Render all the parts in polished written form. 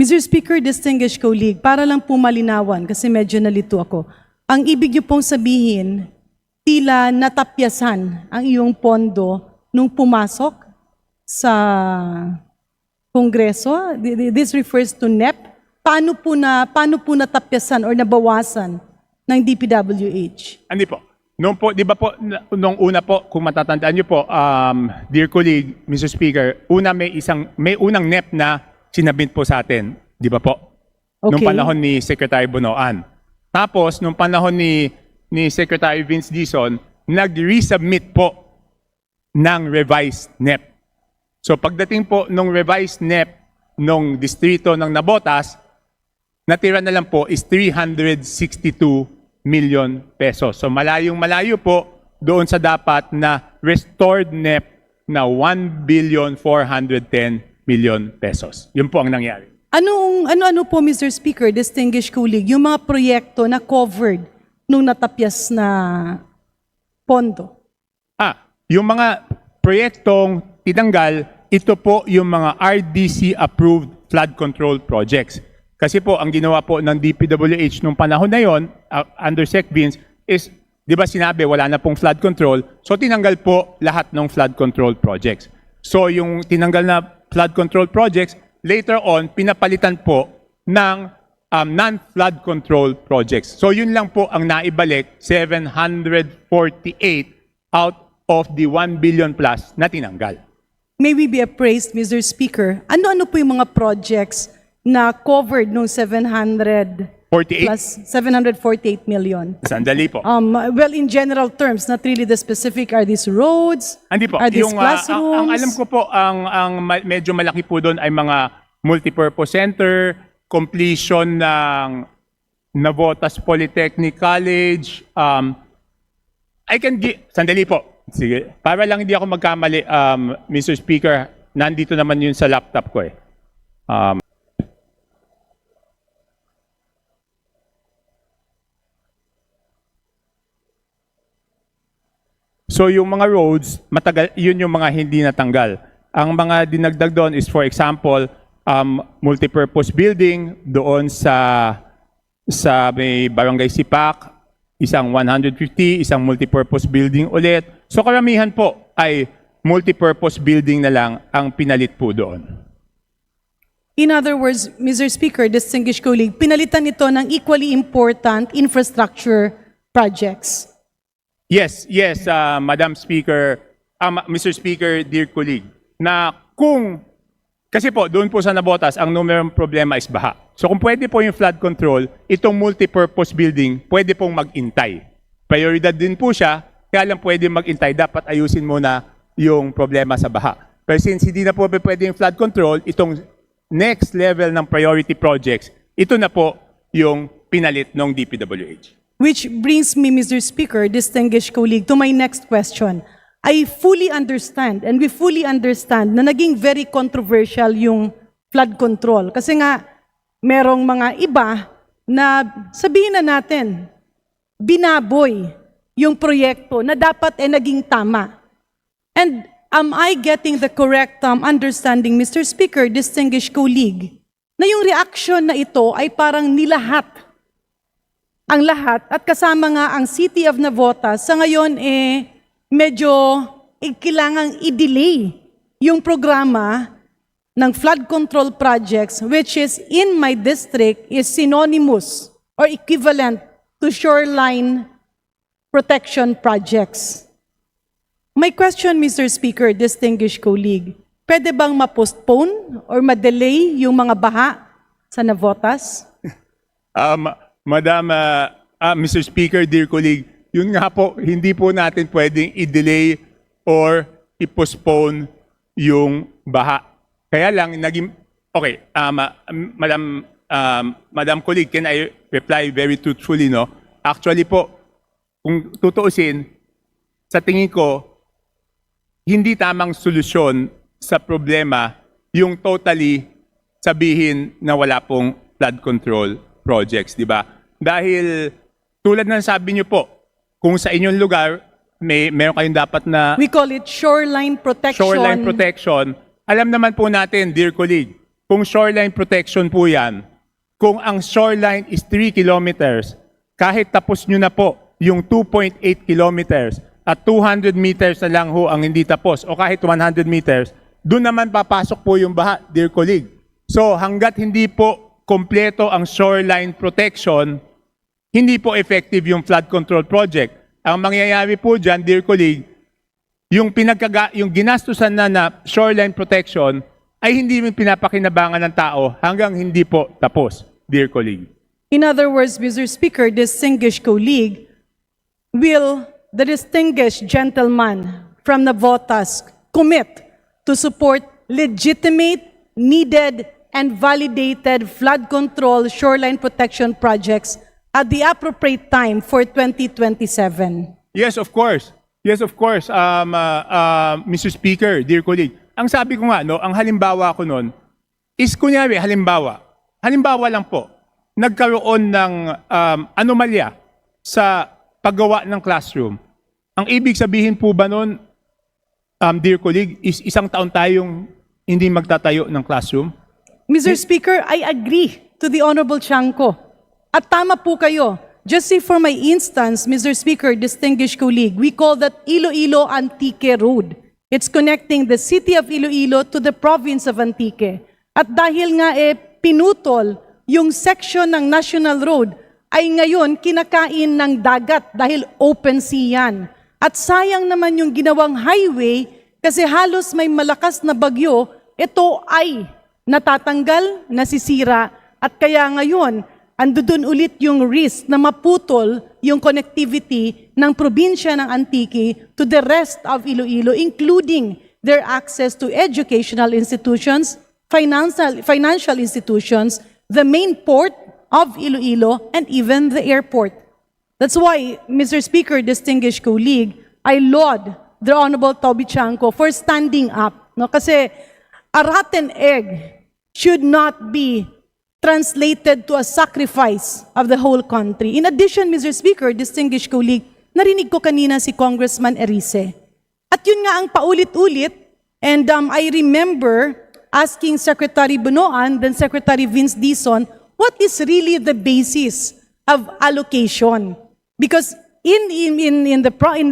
Mr. Speaker, distinguished colleague, para lang po malinawan, kasi medyo nalito ako, ang ibig niyo pong sabihin, tila natapyasan ang iyong pondo nung pumasok sa Kongreso. This refers to NEP. Paano po natapyasan or nabawasan ng DPWH? Hindi po. Nung po, di ba po, nung una po, kung matatandaan niyo po, dear colleague, Mr. Speaker, may unang NEP na sinabit po sa atin, di ba po? Okay. Nung panahon ni Secretary Bonoan. Tapos, nung panahon ni Secretary Vince Dizon, nag-resubmit po ng revised NEP. So pagdating po nung revised NEP nung distrito ng Navotas, natira na lang po is 362 million pesos. So malayong-malayo po doon sa dapat na restored NEP na 1,410 million pesos. Yun po ang nangyari. Ano po, Mr. Speaker, distinguished colleague, yung mga proyekto na covered nung natapyas na pondo? Yung mga proyektong tinanggal, ito po yung mga RDC-approved flood control projects. Kasi po, ang ginawa po ng DPWH nung panahon na yon, under Sec Vince, is, di ba sinabi, wala na pong flood control, so tinanggal po lahat ng flood control projects. So yung tinanggal na flood control projects, later on, pinapalitan po ng non-flood control projects. So yun lang po ang naibalik, 748 out of the 1 billion plus na tinanggal. May we be appraised, Mr. Speaker? Ano po yung mga projects na covered nung 748 million? Sandali po. Well, in general terms, not really the specific. Are these roads? Hindi po. Are these Ang classrooms? alam ko po, medyo malaki po doon ay mga multipurpose center, completion ng Navotas Polytechnic College. Sandali po. Sige. Para lang hindi ako magkamali, Mr. Speaker, nandito naman yun sa laptop ko eh. So yung mga roads, matagal, yun yung mga hindi natanggal. Ang mga dinagdag doon is, for example, multipurpose building doon sa may Barangay Sipak, isang 150, isang multipurpose building ulit. So karamihan po ay multipurpose building na lang ang pinalit po doon. In other words, Mr. Speaker, distinguished colleague, pinalitan ito ng equally important infrastructure projects. Yes, Madam Speaker, Mr. Speaker, dear colleague, na kasi po, doon po sa Navotas, ang numerong problema is baha. So kung pwede po yung flood control, itong multipurpose building, pwede pong mag-intay. Prioridad din po siya, kaya lang pwede mag-intay. Dapat ayusin muna yung problema sa baha. Pero since hindi na po pwede yung flood control, itong next level ng priority projects, ito na po yung pinalit ng DPWH. Which brings me, Mr. Speaker, distinguished colleague, to my next question. I fully understand, and we fully understand, na naging very controversial yung flood control. Kasi nga, merong mga iba na sabihin na natin, binaboy yung proyekto na dapat naging tama. And am I getting the correct understanding, Mr. Speaker, distinguished colleague, na yung reaction na ito ay parang nilahat ang lahat at kasama nga ang City of Navotas sa ngayon medyo kailangang i-delay yung programa ng flood control projects, which is in my district is synonymous or equivalent to shoreline protection projects. My question, Mr. Speaker, distinguished colleague, pwede bang ma-postpone or ma-delay yung mga baha sa Navotas? Mr. Speaker, dear colleague, yun nga po, hindi po natin pwedeng i-delay or i-postpone yung baha. Kaya lang, okay, Madam colleague, can I reply very truthfully, no? Actually po, kung tutuusin, sa tingin ko, hindi tamang solusyon sa problema yung totally sabihin na wala pong flood control projects, di ba? Dahil tulad ng sabi niyo po, kung sa inyong lugar, meron kayong dapat na We call it shoreline protection. shoreline protection. Alam naman po natin, dear colleague, kung shoreline protection po yan, kung ang shoreline is 3 kilometers, kahit tapos nyo na po yung 2.8 kilometers at 200 meters na lang ho ang hindi tapos o kahit 100 meters, doon naman papasok po yung baha, dear colleague. So hanggat hindi po kompleto ang shoreline protection, hindi po effective yung flood control project. Ang mangyayari po dyan, dear colleague, yung ginastusan na shoreline protection ay hindi pinapakinabangan ng tao hanggang hindi po tapos, dear colleague. In other words, Mr. Speaker, distinguished colleague, will the distinguished gentleman from Navotas commit to support legitimate, needed, and validated flood control shoreline protection projects at the appropriate time for 2027? Yes, of course. Yes, of course, Mr. Speaker, dear colleague. Ang sabi ko nga, no, ang halimbawa ko noon is kunyari, halimbawa lang po, nagkaroon ng anomalya sa paggawa ng classroom. Ang ibig sabihin po ba noon, dear colleague, is isang taon tayong hindi magtatayo ng classroom? Mr. Speaker, I agree to the Honorable Chanco. At tama po kayo. Just say for my instance, Mr. Speaker, distinguished colleague, we call that Iloilo Antique Road. It's connecting the city of Iloilo to the province of Antique. At dahil nga pinutol yung section ng National Road, ay ngayon kinakain ng dagat dahil open sea yan. At sayang naman yung ginawang highway kasi halos may malakas na bagyo, ito ay natatanggal, nasisira. At kaya ngayon, andun ulit yung risk na maputol yung connectivity ng probinsya ng Antique to the rest of Iloilo, including their access to educational institutions, financial institutions, the main port of Iloilo, and even the airport. That's why, Mr. Speaker, distinguished colleague, I laud the Honorable Toby Chanco for standing up. No? Kasi a rotten egg should not be translated to a sacrifice of the whole country. In addition, Mr. Speaker, distinguished colleague, narinig ko kanina si Congressman Erice. At yun nga ang paulit-ulit, and I remember asking Secretary Bunoan, then Secretary Vince Dizon, what is really the basis of allocation? Because in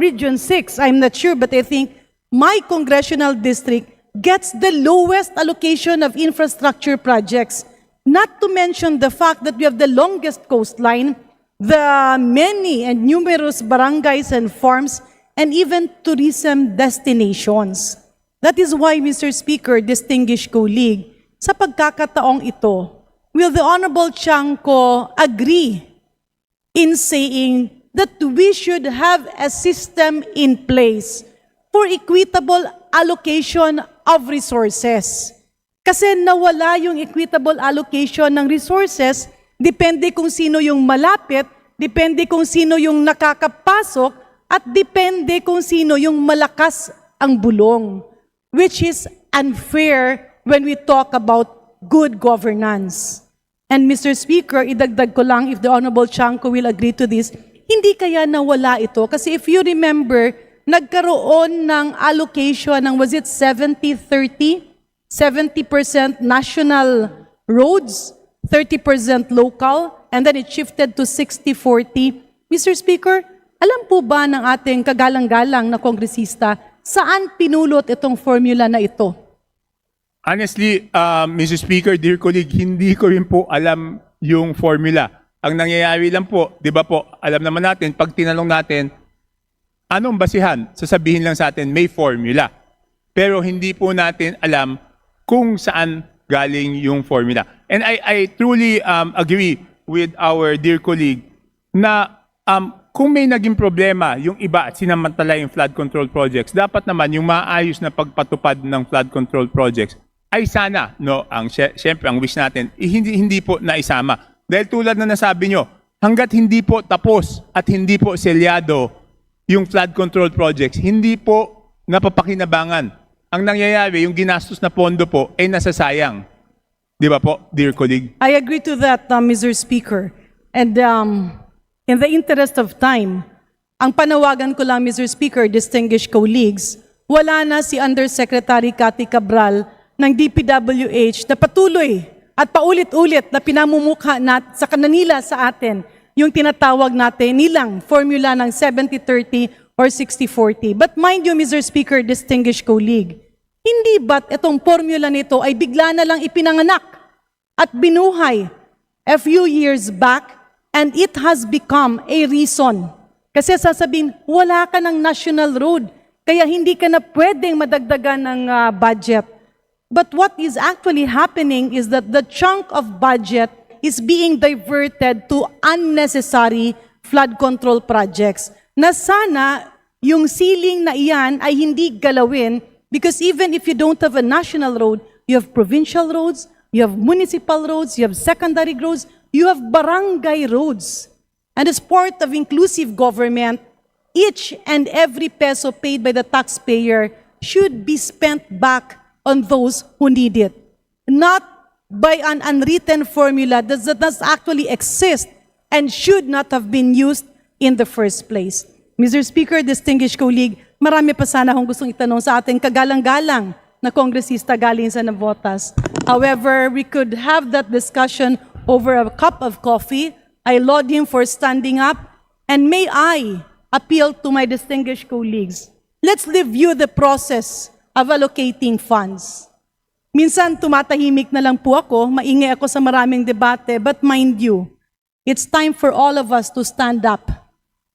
Region 6, I'm not sure, but I think my congressional district gets the lowest allocation of infrastructure projects. Not to mention the fact that we have the longest coastline, the many and numerous barangays and farms, and even tourism destinations. That is why, Mr. Speaker, distinguished colleague, sa pagkakataong ito, will the Honorable Chanco agree in saying that we should have a system in place for equitable allocation of resources? Kasi nawala yung equitable allocation ng resources, depende kung sino yung malapit, depende kung sino yung nakakapasok, at depende kung sino yung malakas ang bulong, which is unfair when we talk about good governance. And Mr. Speaker, idagdag ko lang if the Honorable Chanco will agree to this, hindi kaya nawala ito? Kasi if you remember, nagkaroon ng allocation ng, was it 70-30? 70% national roads, 30% local, and then it shifted to 60-40. Mr. Speaker, alam po ba ng ating kagalang-galang na kongresista saan pinulot itong formula na ito? Honestly, Mr. Speaker, dear colleague, hindi ko rin po alam yung formula. Ang nangyayari lang po, di ba po, alam naman natin, pag tinanong natin, anong basihan? Sasabihin lang sa atin, may formula. Pero hindi po natin alam kung saan galing yung formula. And I truly agree with our dear colleague na kung may naging problema yung iba at sinamantala yung flood control projects, dapat naman yung maayos na pagpatupad ng flood control projects ay sana, no, syempre ang wish natin, hindi po naisama. Dahil tulad na nasabi nyo, hanggat hindi po tapos at hindi po selyado yung flood control projects, hindi po napapakinabangan. Ang nangyayari, yung ginastos na pondo po, ay nasasayang. Di ba po, dear colleague? I agree to that, Mr. Speaker. And in the interest of time, ang panawagan ko lang, Mr. Speaker, distinguished colleagues, wala na si Undersecretary Cathy Cabral ng DPWH na patuloy at paulit-ulit na pinamumukha sa kanila sa atin yung tinatawag natin nilang formula ng 70-30 or 60-40. But mind you, Mr. Speaker, distinguished colleague, hindi ba't itong formula nito ay bigla na lang ipinanganak at binuhay a few years back and it has become a reason. Kasi sasabihin, wala ka ng national road, kaya hindi ka na pwedeng madagdagan ng budget. But what is actually happening is that the chunk of budget is being diverted to unnecessary flood control projects na sana yung ceiling na iyan ay hindi galawin because even if you don't have a national road, you have provincial roads, you have municipal roads, you have secondary roads, you have barangay roads. And as part of inclusive government, each and every peso paid by the taxpayer should be spent back on those who need it, not by an unwritten formula that does actually exist and should not have been used in the first place. Mr. Speaker, distinguished colleague, marami pa sana akong gustong itanong sa ating kagalang-galang na kongresista galing sa Navotas. However, we could have that discussion over a cup of coffee. I laud him for standing up, and may I appeal to my distinguished colleagues. Let's review the process of allocating funds. Minsan tumatahimik na lang po ako, maingay ako sa maraming debate, but mind you, it's time for all of us to stand up.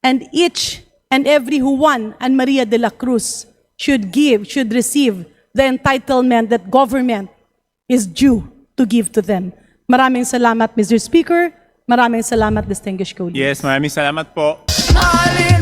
And each and every Juan and Maria de la Cruz should receive the entitlement that government is due to give to them. Maraming salamat, Mr. Speaker. Maraming salamat, distinguished colleagues. Yes, maraming salamat po. Ali